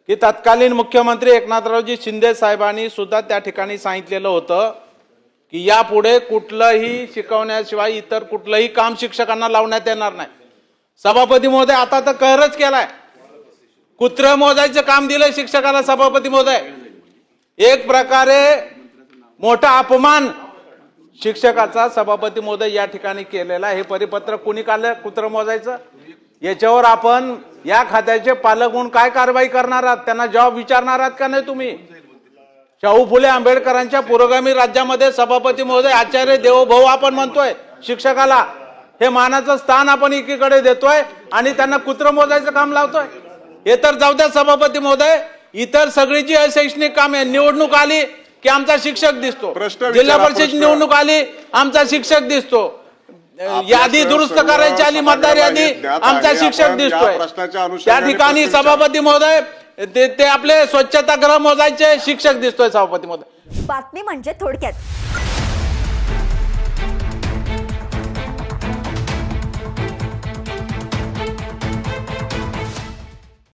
की तत्कालीन मुख्यमंत्री एकनाथरावजी शिंदे साहेबांनी सुद्धा त्या ठिकाणी सांगितलेलं होतं की यापुढे कुठलंही शिकवण्याशिवाय इतर कुठलंही काम शिक्षकांना लावण्यात येणार नाही। सभापती महोदय आता तर कहरच केलाय, कुत्र मोजायचं काम दिलंय शिक्षकाला सभापती महोदय। एक प्रकारे मोठा अपमान शिक्षकाचा सभापती महोदय या ठिकाणी केलेला। हे परिपत्र कुणी काढलं कुत्र मोजायचं? याच्यावर आपण या खात्याचे पालक म्हणून काय कारवाई करणार आहात? त्यांना जबाब विचारणार आहात का नाही तुम्ही? शाहू फुले आंबेडकरांच्या पुरोगामी राज्यामध्ये सभापती महोदय आचार्य देवोभव आपण म्हणतोय शिक्षकाला, हे मानाचं स्थान आपण एकीकडे देतोय आणि त्यांना कुत्र मोजायचं काम लावतोय। हे तर जाऊ द्या सभापती महोदय, इतर सगळी जी अशैक्षणिक कामे, निवडणूक आली की आमचा शिक्षक दिसतो, जिल्हा परिषद निवडणूक आली आमचा शिक्षक दिसतो, यादी दुरुस्त करायची आली मतदार यादी आमचा शिक्षक दिसतोय। त्या ठिकाणी सभापती महोदय ते आपले स्वच्छतागृह मोजायचे शिक्षक दिसतोय सभापती महोदय। बातमी म्हणजे थोडक्यात